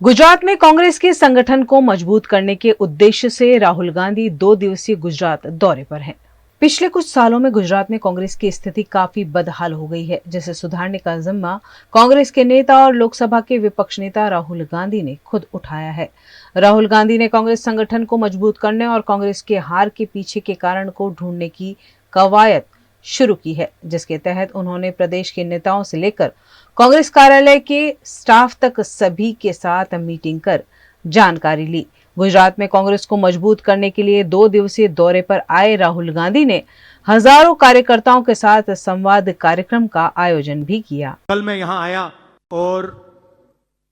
गुजरात में कांग्रेस के संगठन को मजबूत करने के उद्देश्य से राहुल गांधी 2 दिवसीय गुजरात दौरे पर हैं। पिछले कुछ सालों में गुजरात में कांग्रेस की स्थिति काफी बदहाल हो गई है, जिसे सुधारने का जिम्मा कांग्रेस के नेता और लोकसभा के विपक्ष नेता राहुल गांधी ने खुद उठाया है। राहुल गांधी ने कांग्रेस संगठन को मजबूत करने और कांग्रेस के हार के पीछे के कारण को ढूंढने की कवायद शुरू की है, जिसके तहत उन्होंने प्रदेश के नेताओं से लेकर कांग्रेस कार्यालय के स्टाफ तक सभी के साथ मीटिंग कर जानकारी ली। गुजरात में कांग्रेस को मजबूत करने के लिए 2 दिवसीय दौरे पर आए राहुल गांधी ने हजारों कार्यकर्ताओं के साथ संवाद कार्यक्रम का आयोजन भी किया। कल मैं यहां आया और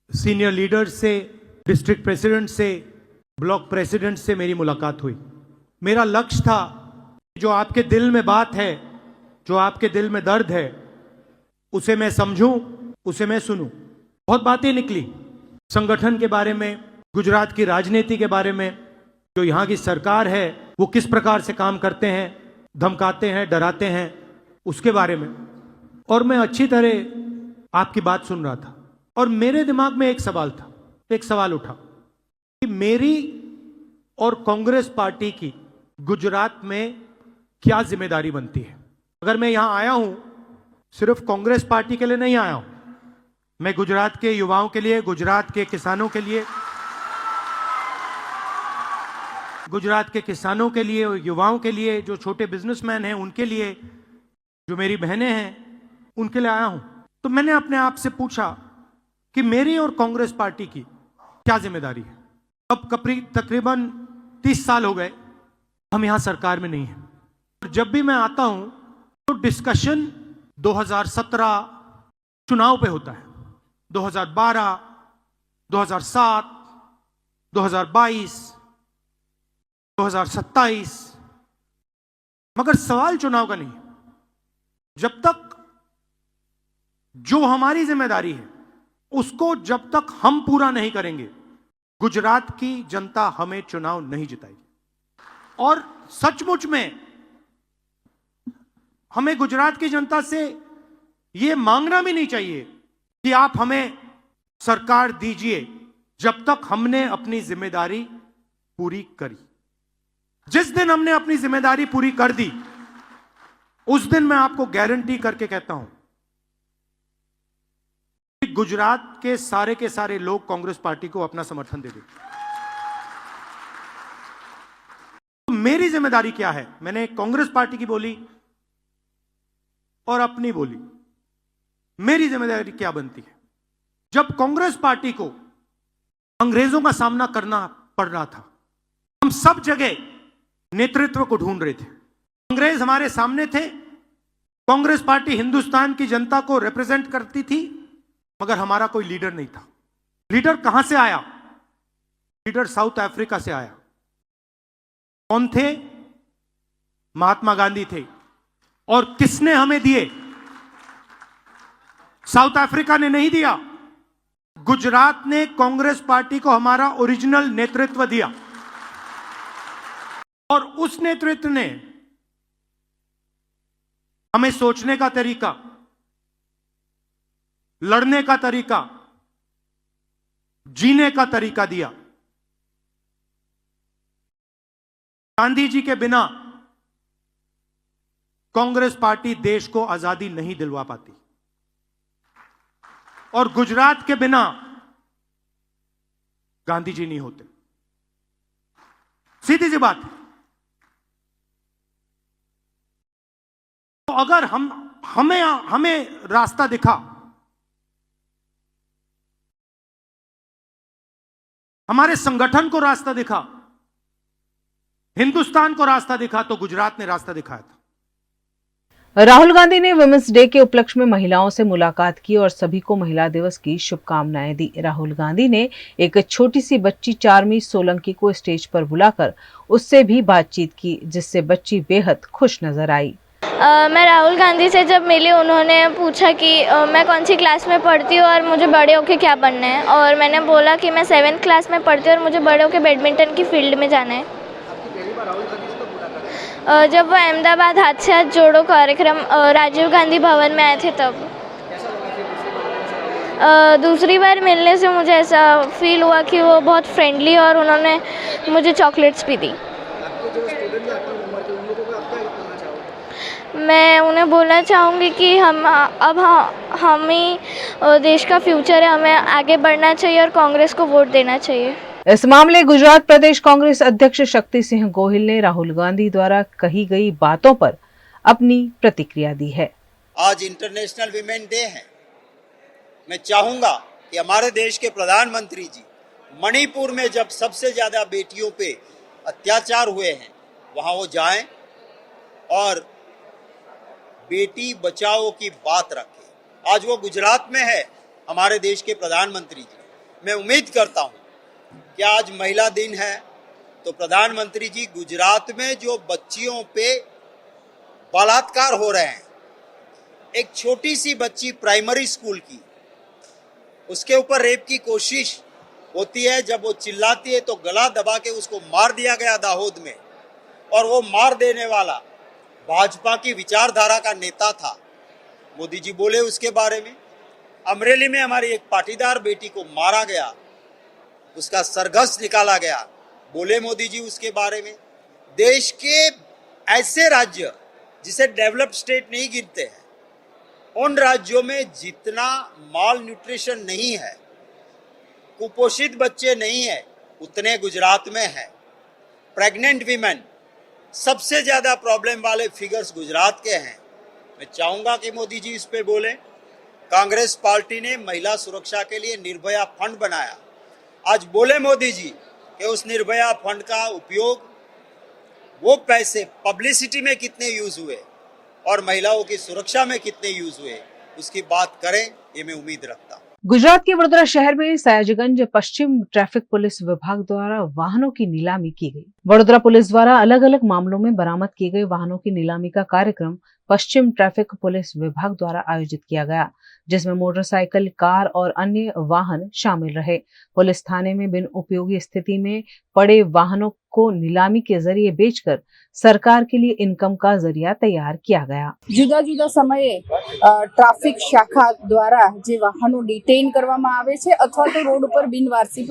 सीनियर लीडर्स से, डिस्ट्रिक्ट प्रेसिडेंट से, ब्लॉक प्रेसिडेंट से मेरी मुलाकात हुई। मेरा लक्ष्य था जो आपके दिल में बात है, जो आपके दिल में दर्द है, उसे मैं समझूं, उसे मैं सुनूं। बहुत बातें निकली संगठन के बारे में, गुजरात की राजनीति के बारे में, जो यहाँ की सरकार है वो किस प्रकार से काम करते हैं, धमकाते हैं, डराते हैं, उसके बारे में। और मैं अच्छी तरह आपकी बात सुन रहा था और मेरे दिमाग में एक सवाल उठा कि मेरी और कांग्रेस पार्टी की गुजरात में क्या जिम्मेदारी बनती है। अगर मैं यहां आया हूं सिर्फ कांग्रेस पार्टी के लिए नहीं आया हूं, मैं गुजरात के युवाओं के लिए, गुजरात के किसानों के लिए, युवाओं के लिए, जो छोटे बिजनेसमैन हैं उनके लिए, जो मेरी बहनें हैं उनके लिए आया हूं। तो मैंने अपने आप से पूछा कि मेरी और कांग्रेस पार्टी की क्या जिम्मेदारी है। अब तकरीबन 30 साल हो गए हम यहां सरकार में नहीं हैं। जब भी मैं आता हूं तो डिस्कशन 2017 चुनाव पे होता है, 2012, 2007, 2022, 2027, मगर सवाल चुनाव का नहीं। जब तक जो हमारी जिम्मेदारी है उसको जब तक हम पूरा नहीं करेंगे, गुजरात की जनता हमें चुनाव नहीं जिताएगी। और सचमुच में हमें गुजरात की जनता से यह मांगना भी नहीं चाहिए कि आप हमें सरकार दीजिए जब तक हमने अपनी जिम्मेदारी पूरी करी। जिस दिन हमने अपनी जिम्मेदारी पूरी कर दी, उस दिन मैं आपको गारंटी करके कहता हूं कि गुजरात के सारे लोग कांग्रेस पार्टी को अपना समर्थन दे देंगे। तो मेरी जिम्मेदारी क्या है, मैंने कांग्रेस पार्टी की बोली और अपनी बोली। मेरी जिम्मेदारी क्या बनती है? जब कांग्रेस पार्टी को अंग्रेजों का सामना करना पड़ रहा था, हम सब जगह नेतृत्व को ढूंढ रहे थे। अंग्रेज हमारे सामने थे, कांग्रेस पार्टी हिंदुस्तान की जनता को रिप्रेजेंट करती थी, मगर हमारा कोई लीडर नहीं था। लीडर कहां से आया? लीडर साउथ अफ्रीका से आया। कौन थे? महात्मा गांधी थे। और किसने हमें दिए? साउथ अफ्रीका ने नहीं दिया, गुजरात ने कांग्रेस पार्टी को हमारा ओरिजिनल नेतृत्व दिया। और उस नेतृत्व ने हमें सोचने का तरीका, लड़ने का तरीका, जीने का तरीका दिया। गांधी जी के बिना कांग्रेस पार्टी देश को आजादी नहीं दिलवा पाती, और गुजरात के बिना गांधी जी नहीं होते। सीधी सी बात। तो अगर हमें रास्ता दिखा, हमारे संगठन को रास्ता दिखा, हिंदुस्तान को रास्ता दिखा, तो गुजरात ने रास्ता दिखाया था। राहुल गांधी ने वुमेन्स डे के उपलक्ष्य में महिलाओं से मुलाकात की और सभी को महिला दिवस की शुभकामनाएं दी। राहुल गांधी ने एक छोटी सी बच्ची चार्मी सोलंकी को स्टेज पर बुलाकर उससे भी बातचीत की, जिससे बच्ची बेहद खुश नजर आई। मैं राहुल गांधी से जब मिली, उन्होंने पूछा कि मैं कौन सी क्लास में पढ़ती हूँ और मुझे बड़े होकर क्या बनना है, और मैंने बोला कि मैं 7th क्लास में पढ़ती हूँ और मुझे बड़े होकर बैडमिंटन की फील्ड में जाना है। जब वो अहमदाबाद हाथ से हाथ जोड़ो कार्यक्रम राजीव गांधी भवन में आए थे, तब दूसरी बार मिलने से मुझे ऐसा फील हुआ कि वो बहुत फ्रेंडली और उन्होंने मुझे चॉकलेट्स भी दी। आपके जो स्टूडेंट हैं आपकी उम्र के, उन लोगों को आप क्या कहना चाहोगे? मैं उन्हें बोलना चाहूँगी कि हम ही देश का फ्यूचर है, हमें आगे बढ़ना चाहिए और कांग्रेस को वोट देना चाहिए। इस मामले गुजरात प्रदेश कांग्रेस अध्यक्ष शक्ति सिंह गोहिल ने राहुल गांधी द्वारा कही गई बातों पर अपनी प्रतिक्रिया दी है। आज इंटरनेशनल वीमेन डे है। मैं चाहूंगा कि हमारे देश के प्रधानमंत्री जी मणिपुर में जब सबसे ज्यादा बेटियों पे अत्याचार हुए हैं वहां वो जाएं और बेटी बचाओ की बात रखें। आज वो गुजरात में है, हमारे देश के प्रधानमंत्री जी। मैं उम्मीद करता हूं कि आज महिला दिन है तो प्रधानमंत्री जी गुजरात में जो बच्चियों पे बलात्कार हो रहे हैं, एक छोटी सी बच्ची प्राइमरी स्कूल की, उसके ऊपर रेप की कोशिश होती है, जब वो चिल्लाती है तो गला दबा के उसको मार दिया गया दाहोद में, और वो मार देने वाला भाजपा की विचारधारा का नेता था। मोदी जी बोले उसके बारे में। अमरेली में हमारी एक पाटीदार बेटी को मारा गया, उसका सरघस निकाला गया, बोले मोदी जी उसके बारे में। देश के ऐसे राज्य जिसे डेवलप्ड स्टेट नहीं गिनते हैं, उन राज्यों में जितना माल न्यूट्रिशन नहीं है, कुपोषित बच्चे नहीं है, उतने गुजरात में है। प्रेग्नेंट वीमेन सबसे ज्यादा प्रॉब्लम वाले फिगर्स गुजरात के हैं। मैं चाहूंगा कि मोदी जी इस पे बोले। कांग्रेस पार्टी ने महिला सुरक्षा के लिए निर्भया फंड बनाया। आज बोले मोदी जी कि उस निर्भया फंड का उपयोग, वो पैसे पब्लिसिटी में कितने यूज हुए और महिलाओं की सुरक्षा में कितने यूज हुए, उसकी बात करें, ये मैं उम्मीद रखता हूँ। गुजरात के वडोदरा शहर में सयाजगंज पश्चिम ट्रैफिक पुलिस विभाग द्वारा वाहनों की नीलामी की गई। वडोदरा पुलिस द्वारा अलग अलग मामलों में बरामद किए गए वाहनों की नीलामी का कार्यक्रम पश्चिम ट्रैफिक पुलिस विभाग द्वारा आयोजित किया गया, जिसमें मोटरसाइकिल, कार और अन्य वाहन शामिल रहे। पुलिस थाने में बिन उपयोगी स्थिति में पड़े वाहनों को नीलामी के जरिए बेचकर सरकार के लिए इनकम का जरिया तैयार किया गया। जुदा जुदा समये ट्राफिक शाखा द्वारा जे वाहनो डिटेन करवामां आवे छे अथवा तो रोड पर बिनवारसी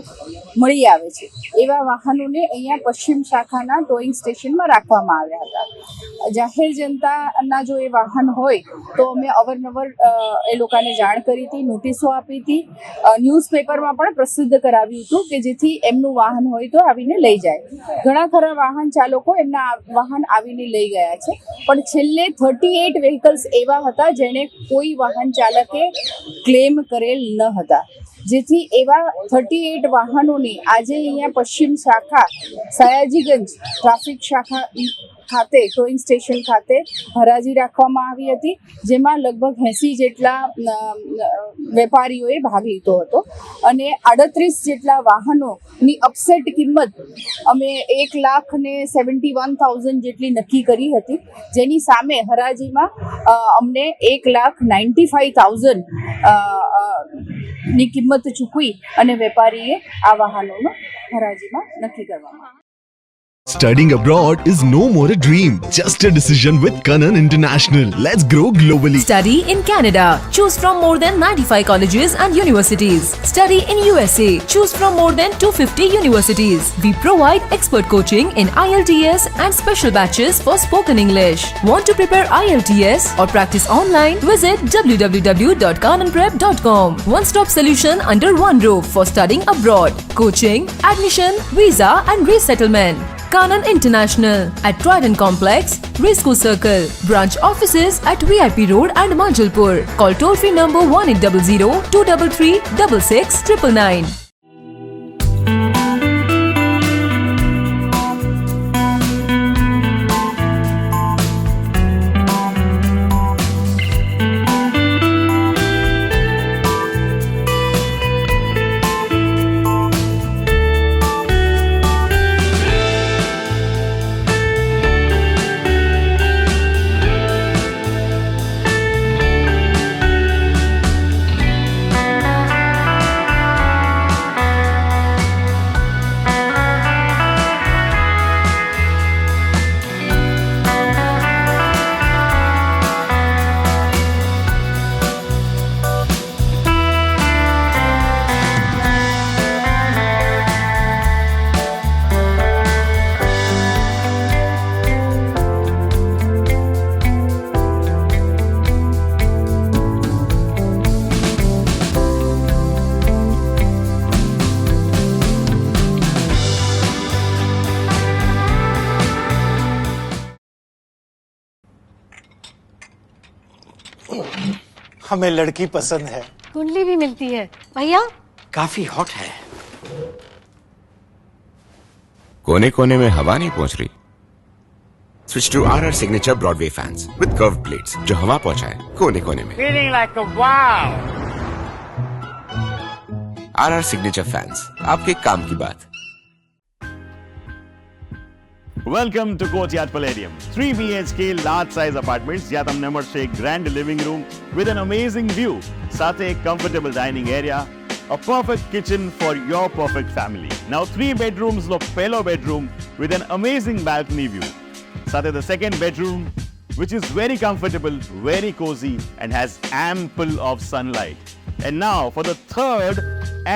मळी आवे छे, एवा वाहनोने अहींया पश्चिम शाखाना टोइंग स्टेशनमां राखवामां आव्या हता। जाहेर जनताना जो ए वाहन होय तो अमे अवरनवर ए लोकाने जाण करी हती, नोटिसो आपी हती, न्यूઝપેપરમાં પણ પ્રસિદ્ધ કરાવ્યું હતું કે જેથી એમનું વાહન હોય તો આવીને લઈ જાય। ઘણા ખરા વાહન ચાલકો એમના વાહન આવીને લઈ ગયા છે, પણ છેલ્લે 38 વ્હીકલ્સ એવા હતા જેને કોઈ વાહન ચાલકે ક્લેમ કરેલ ન હતા, જેથી એવા 38 વાહનોની આજે અહીંયા પશ્ચિમ શાખા સયાજીગંજ ટ્રાફિક શાખા ખાતે ટોઈંગ સ્ટેશન ખાતે હરાજી રાખવામાં આવી હતી, જેમાં લગભગ 80 જેટલા વેપારીઓએ ભાગ લીધો હતો અને 38 જેટલા વાહનોની અપસેટ કિંમત અમે 1,71,000 જેટલી નક્કી કરી હતી, જેની સામે હરાજીમાં અમને 1,95,000 ની કિંમત ચૂકવી અને વેપારીએ આ વાહનોનો હરાજીમાં નક્કી કરવામાં આવ્યો। Studying abroad is no more a dream, just a decision with Kanan International. Let's grow globally. Study in Canada. Choose from more than 95 colleges and universities. Study in USA. Choose from more than 250 universities. We provide expert coaching in IELTS and special batches for spoken English. Want to prepare IELTS or practice online? Visit www.kananprep.com. One-stop solution under one roof for studying abroad. Coaching, admission, visa and resettlement. Kanan International at Trident Complex, Risco Circle. Branch offices at VIP Road and Manjalpur. Call toll-free number 1800-233-6699. हमें लड़की पसंद है। कुंडली भी मिलती है भैया। काफी हॉट है। कोने कोने में हवा नहीं पहुंच रही? Switch to RR signature Broadway fans with curved plates जो हवा पहुंचाए कोने कोने में। Feeling like a wow. RR signature fans, आपके काम की बात। Welcome to Courtyard Palladium 3 BHK large size apartments જ્યાં તમને મળશે એક grand living room with an amazing view સાથે એક comfortable dining area, a perfect kitchen for your perfect family. Now 3 bedrooms નો પહેલો bedroom with an amazing balcony view. સાથે the second bedroom which is very comfortable, very cozy and has ample of sunlight. And now for the third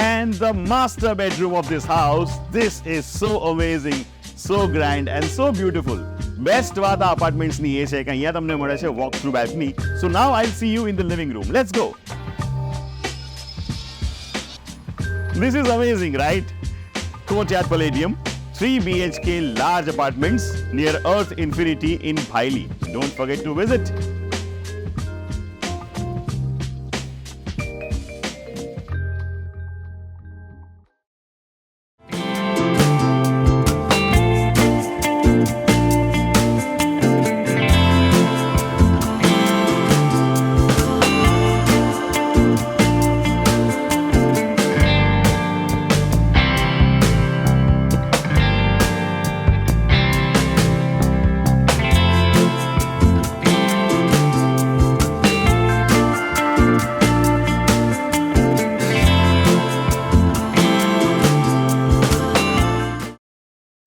and the master bedroom of this house. This is so amazing, so grand and so beautiful. Best વાત આ apartments ની એ છે કે અહીંયા તમને મળે છે walk through balcony. So now I'll see you in the living room. Let's go. This is amazing, right? Courtyard Palladium, 3 BHK large apartments near Earth Infinity in Bhaili. Don't forget to visit.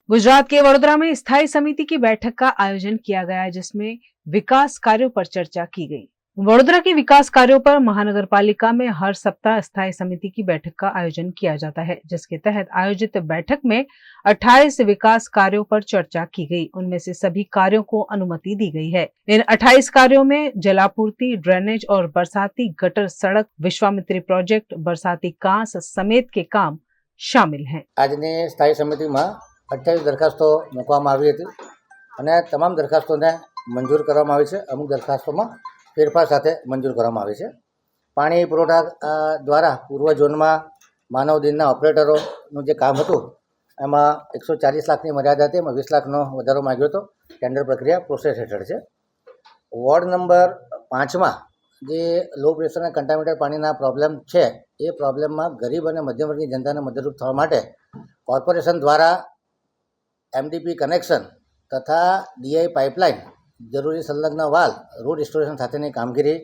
Gujarat के वडोदरा में स्थायी समिति की बैठक का आयोजन किया गया जिसमें विकास कार्यों पर चर्चा की गई। वडोदरा के विकास कार्यों पर महानगर पालिका में हर सप्ताह स्थायी समिति की बैठक का आयोजन किया जाता है, जिसके तहत आयोजित बैठक में 28 विकास कार्यों पर चर्चा की गई। उनमें से सभी कार्यों को अनुमति दी गई है। इन 28 कार्यों में जलापूर्ति, ड्रेनेज और बरसाती गटर सड़क, विश्वामित्री प्रोजेक्ट, बरसाती कांस समेत के काम शामिल हैं। આજની સ્થાયી સમિતિમાં 28 દરખાસ્તો મૂકવામાં આવી હતી અને તમામ દરખાસ્તોને મંજૂર કરવામાં આવી છે। અમુક દરખાસ્તોમાં ફેરફાર સાથે મંજૂર કરવામાં આવી છે। પાણી પુરવઠા દ્વારા પૂર્વ ઝોનમાં માનવ દિનના ઓપરેટરોનું જે કામ હતું એમાં 140 લાખની મર્યાદા હતી, એમાં 20 લાખનો વધારો માંગ્યો હતો। ટેન્ડર પ્રક્રિયા પ્રોસેસ હેઠળ છે। વોર્ડ નંબર 5માં જે લો પ્રેશર અને કન્ટામિનેટેડ પાણીના પ્રોબ્લેમ છે એ પ્રોબ્લેમમાં ગરીબ અને મધ્યમવર્ગની જનતાને મદદરૂપ થવા માટે કોર્પોરેશન દ્વારા MDP કનેક્શન તથા DI પાઇપલાઇન, જરૂરી સંલગ્ન વાલ, રોડ રિસ્ટોરેશન સાથેની કામગીરી,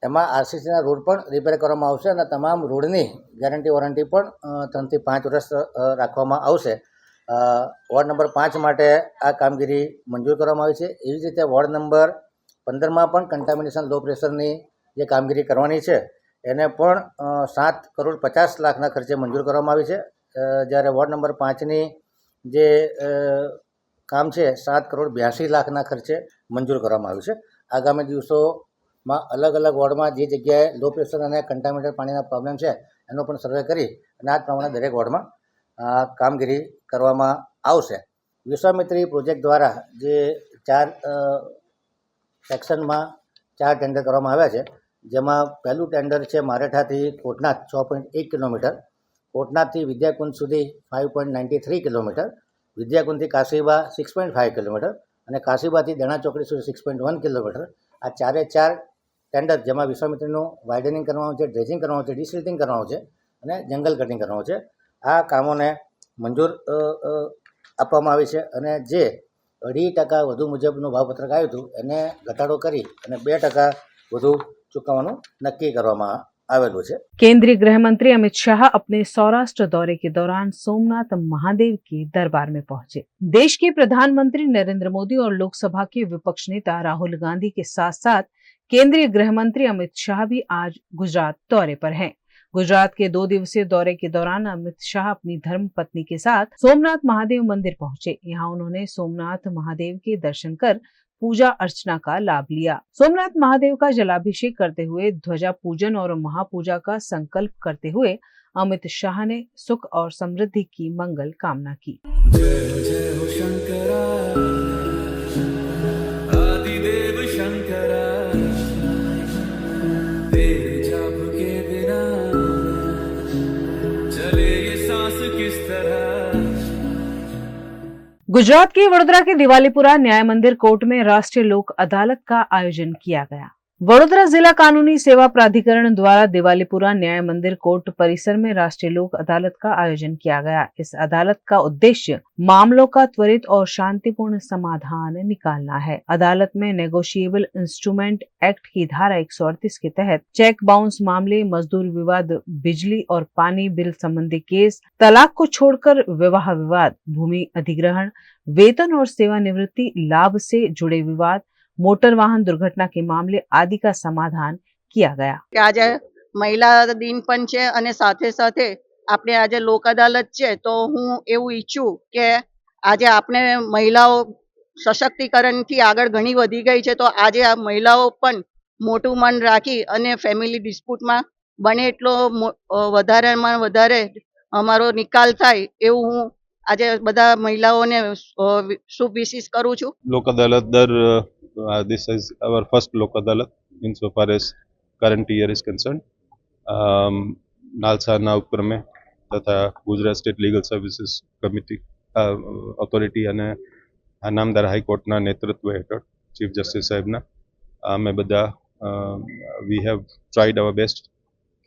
એમાં RCCના રોડ પણ રિપેર કરવામાં આવશે અને તમામ રોડની ગેરંટી વોરંટી પણ 3 થી 5 વર્ષ રાખવામાં આવશે। વોર્ડ નંબર 5 માટે આ કામગીરી મંજૂર કરવામાં આવી છે। એવી જ રીતે વોર્ડ નંબર 15માં પણ કન્ટામિનેશન લો પ્રેશરની જે કામગીરી કરવાની છે એને પણ 7,50,00,000ના ખર્ચે મંજૂર કરવામાં આવી છે। જ્યારે વોર્ડ નંબર 5ની જે કામ છે 7,82,00,000ના ખર્ચે મંજૂર કરવામાં આવ્યું છે। આગામી દિવસોમાં અલગ અલગ વોર્ડમાં જે જગ્યાએ લો પ્રેશર અને કન્ટામિનેટેડ પાણીના પ્રોબ્લેમ છે એનો પણ સર્વે કરી અને આ પ્રમાણે દરેક વોર્ડમાં કામગીરી કરવામાં આવશે। વિશ્વામિત્રી પ્રોજેક્ટ દ્વારા જે 4 સેક્શનમાં 4 ટેન્ડર કરવામાં આવ્યા છે, જેમાં પહેલું ટેન્ડર છે મારેઠાથી કોટનાથ 6.1 કિલોમીટર, કોટનાથથી વિદ્યાકુંજ સુધી 5.93 કિલોમીટર, વિદ્યાકુંજથી કાશીબા 6.5 કિલોમીટર અને કાશીબાથી દેણા ચોકડી સુધી 6.1 કિલોમીટર। આ 4 ટેન્ડર જેમાં વિશ્વામિત્રીનું વાઇડનિંગ કરવાનું છે, ડ્રેજિંગ કરવાનું છે, ડિસિલ્ટિંગ કરવાનું છે અને જંગલ કટિંગ કરવાનું છે। આ કામોને મંજૂર આપવામાં આવી છે અને જે 2.5% વધુ મુજબનું ભાવપત્રક આવ્યું હતું એને ઘટાડો કરી અને 2% વધુ ચૂકવવાનું નક્કી કરવામાં आवेलू है। केंद्रीय गृह मंत्री अमित शाह अपने सौराष्ट्र दौरे के दौरान सोमनाथ महादेव के दरबार में पहुंचे। देश के प्रधानमंत्री नरेंद्र मोदी और लोकसभा के विपक्ष नेता राहुल गांधी के साथ साथ केंद्रीय गृह मंत्री अमित शाह भी आज गुजरात दौरे पर हैं। गुजरात के 2 दिवसीय दौरे के दौरान अमित शाह अपनी धर्मपत्नी के साथ सोमनाथ महादेव मंदिर पहुंचे। यहाँ उन्होंने सोमनाथ महादेव के दर्शन कर पूजा अर्चना का लाभ लिया। सोमनाथ महादेव का जलाभिषेक करते हुए ध्वजा पूजन और महापूजा का संकल्प करते हुए अमित शाह ने सुख और समृद्धि की मंगल कामना की। जय जय हो शंकरा, आदिदेव शंकरा, किस तरह गुजरात के वडोदरा के दिवालीपुरा न्याय मंदिर कोर्ट में राष्ट्रीय लोक अदालत का आयोजन किया गया। वडोदरा जिला कानूनी सेवा प्राधिकरण द्वारा दिवालीपुरा न्याय मंदिर कोर्ट परिसर में राष्ट्रीय लोक अदालत का आयोजन किया गया। इस अदालत का उद्देश्य मामलों का त्वरित और शांतिपूर्ण समाधान निकालना है। अदालत में नेगोशिएबल इंस्ट्रूमेंट एक्ट की धारा 138 के तहत चेक बाउंस मामले, मजदूर विवाद, बिजली और पानी बिल संबंधी केस, तलाक को छोड़कर विवाह विवाद, भूमि अधिग्रहण, वेतन और सेवानिवृत्ति लाभ से जुड़े विवाद, मोटर वाहन दुर्घटना के मामले आदि का समाधान किया गया। आज महिला दिन पण छे अने साथे साथे आपणे आज लोक अदालत छे, तो हूँ एवुं ઈચ્છું के आज आपणे महिलाओं सशक्तिकरण थी आगळ घणी वधी गई छे, तो आज आ महिलाओं पण मोटुं मन राखी अने फैमिली डिस्प्यूट में बने एटलो वधारेमां वधारे अमारो निकाल थाय एवुं हूँ आज बधा महिलाओने शुभ विशेष करूं छुं। लोक अदालत दर this is our first Lok Adalat insofar as current year is concerned. નાલસાના ઉપક્રમે તથા Gujarat state legal services committee authority અને નામદાર હાઈકોર્ટના નેતૃત્વ હેઠળ ચીફ જસ્ટિસ સાહેબના અમે બધા we have tried our best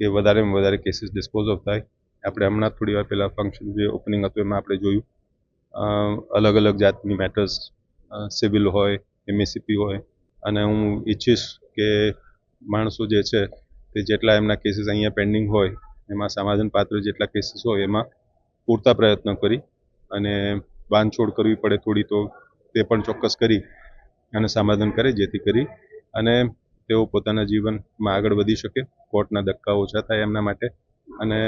કે વધારેમાં વધારે કેસીસ ડિસ્પોઝ ઓફ થાય। આપણે હમણાં થોડી વાર પહેલાં ફંક્શન જે ઓપનિંગ હતું એમાં આપણે જોયું અલગ અલગ જાતની મેટર્સ સિવિલ હોય, એમએસીપી હોય, અને હું ઈચ્છીશ કે માણસો જે છે તે જેટલા એમના કેસીસ અહીંયા પેન્ડિંગ હોય એમાં સમાધાન પાત્ર જેટલા કેસીસ હોય એમાં પૂરતા પ્રયત્નો કરી અને બાંધછોડ કરવી પડે થોડી તો તે પણ ચોક્કસ કરી અને સમાધાન કરે, જેથી કરી અને તેઓ પોતાના જીવનમાં આગળ વધી શકે, કોર્ટના ધક્કા ઓછા થાય એમના માટે અને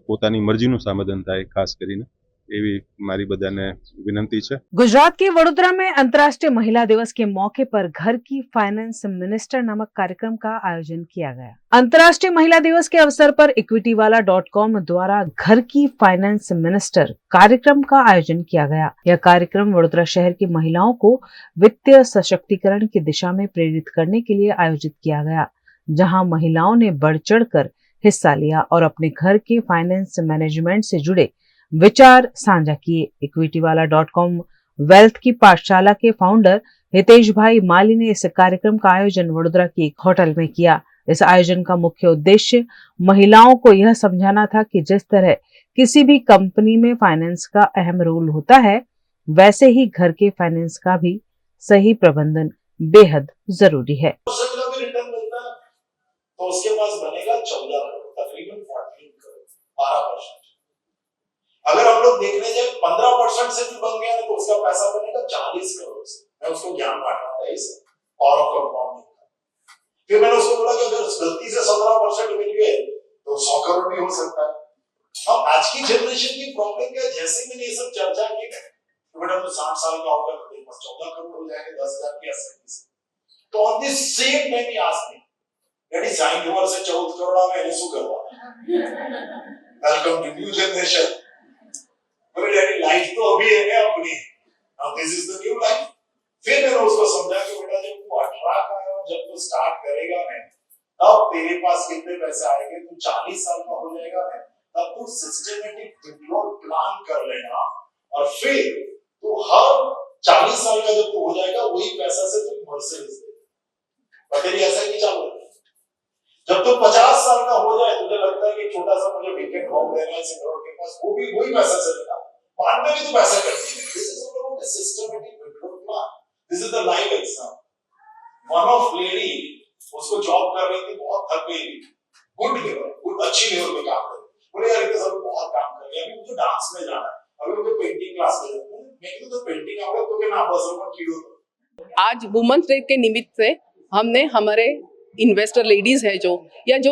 પોતાની મરજીનું સમાધાન થાય, ખાસ કરીને એવી મારી બધાને વિનંતી છે। गुजरात के वडोदरा में अंतर्राष्ट्रीय महिला दिवस के मौके पर घर की फाइनेंस मिनिस्टर नामक कार्यक्रम का आयोजन किया गया। अंतर्राष्ट्रीय महिला दिवस के अवसर पर equitywala.com द्वारा घर की फाइनेंस मिनिस्टर कार्यक्रम का आयोजन किया गया। यह कार्यक्रम वडोदरा शहर की महिलाओं को वित्तीय सशक्तिकरण की दिशा में प्रेरित करने के लिए आयोजित किया गया, जहां महिलाओं ने बढ़ चढ़कर हिस्सा लिया और अपने घर के फाइनेंस मैनेजमेंट से जुड़े विचार साझा किए। equitywala.com वेल्थ की पाठशाला के फाउंडर हितेश भाई माली ने इस कार्यक्रम का आयोजन वडोदरा के एक होटल में किया। इस आयोजन का मुख्य उद्देश्य महिलाओं को यह समझाना था कि जिस तरह किसी भी कंपनी में फाइनेंस का अहम रोल होता है, वैसे ही घर के फाइनेंस का भी सही प्रबंधन बेहद जरूरी है। तो उसके पास बनेगा 14 करोड़, तकरीबन 14 करोड़, 12%। अगर हम लोग देखने जाए 15% से भी बन गया तो उसका पैसा बनेगा 40 करोड़ से। मैं उसको ज्ञान बांट रहा था इस पावर ऑफ कंपाउंडिंग। फिर मैंने उसको बोला कि अगर गलती से 17% मिल गए तो 100 करोड़ भी हो सकता है। अब आज की जनरेशन की प्रॉब्लम क्या, जैसे मैंने ये सब चर्चा की बेटा तो 60 साल का होगा तो तेरे पास 14 करोड़ हो जाएंगे 10,000 की आसानी से। तो ऑन दिस सेम टाइम ही ask me daddy sign over से 14 करोड़ मैंने शू करवा वेलकम टू न्यू जनरेशन। बोले डैडी लाइफ तो अभी है अपनी, now this is the new life. फिर मैंने उसको समझा कि बेटा जब तू 18 का है और जब तू स्टार्ट करेगा ना तब तेरे पास कितने पैसे आएंगे, तू 40 साल का हो जाएगा ना तब तू सिस्टमैटिक विड्रॉल प्लान कर लेना और फिर तू हर 40 साल का जब तू हो जाएगा वही पैसा से तू मर्सिडीज ले। पर तेरी ऐसा ही चालू है। जब तू 50 साल का हो जाए तुझे लगता है कि छोटा सा मुझे वीकेंड होम लेना है सिंगरोड के पास, वो भी वही पैसा चलेगा, बाद में भी तू पैसा करती है। This is all about the systematic withdrawal plan. This is the live exam. One of lady उसको जॉब कर रही थी, बहुत थक गई थी, गुड लेवल, गुड अच्छी लेवल पे काम कर रही, बोले यार इतने सब बहुत काम कर लिया, अभी मुझे डांस में जाना है, अभी मुझे पेंटिंग क्लास में जाना है। मैं तो पेंटिंग आवड़े तो के ना बस पर कीड़ो। आज वुमेन्स डे के निमित्त से हमने हमारे इन्वेस्टर लेडीज है जो या जो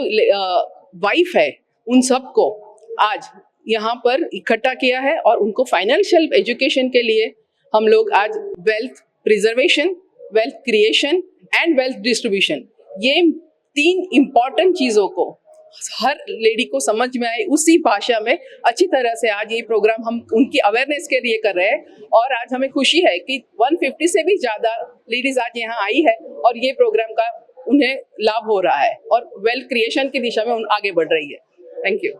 वाइफ है उन सबको आज यहाँ पर इकट्ठा किया है और उनको फाइनेंशियल एजुकेशन के लिए हम लोग आज wealth preservation, wealth creation and wealth distribution, ये 3 इम्पॉर्टेंट चीज़ों को हर लेडी को समझ में आए उसी भाषा में अच्छी तरह से आज ये प्रोग्राम हम उनकी अवेयरनेस के लिए कर रहे हैं। और आज हमें खुशी है कि 150 से भी ज़्यादा लेडीज आज यहाँ आई है और ये प्रोग्राम का उन्हें लाभ हो रहा है और वेल्थ क्रिएशन की दिशा में आगे बढ़ रही है। Thank you.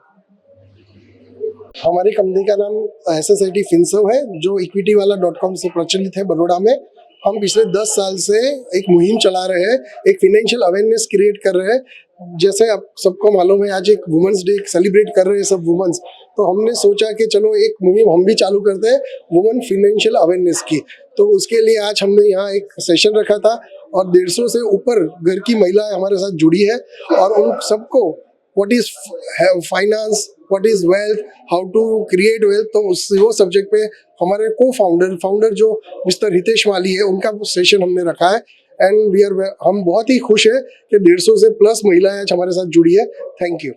हमारी कंपनी का नाम SSIT फिनसर्व है, जो इक्विटी वाला .com से प्रचलित है बड़ोड़ा में। हम पिछले 10 साल से एक मुहिम चला रहे हैं, एक फिनेंशियल अवेयरनेस क्रिएट कर रहे हैं। जैसे आप सबको मालूम है, आज एक वुमेंस डे सेलिब्रेट कर रहे हैं सब वुमेन्स, तो हमने सोचा कि चलो एक मुहिम हम भी चालू करते हैं वुमेन फिनेंशियल अवेयरनेस की। तो उसके लिए आज हमने यहाँ एक सेशन रखा था और 150 से ऊपर घर की महिलाएं हमारे साथ जुड़ी है और उन सबको what is finance, what is wealth, how to create wealth, तो वो सब्जेक्ट पे हमारे फाउंडर जो मिस्टर हितेश माली है, उनका सेशन हमने रखा है। एंड हम बहुत ही खुश है कि 150 से प्लस महिलाएं आज हमारे साथ जुड़ी है। Thank you.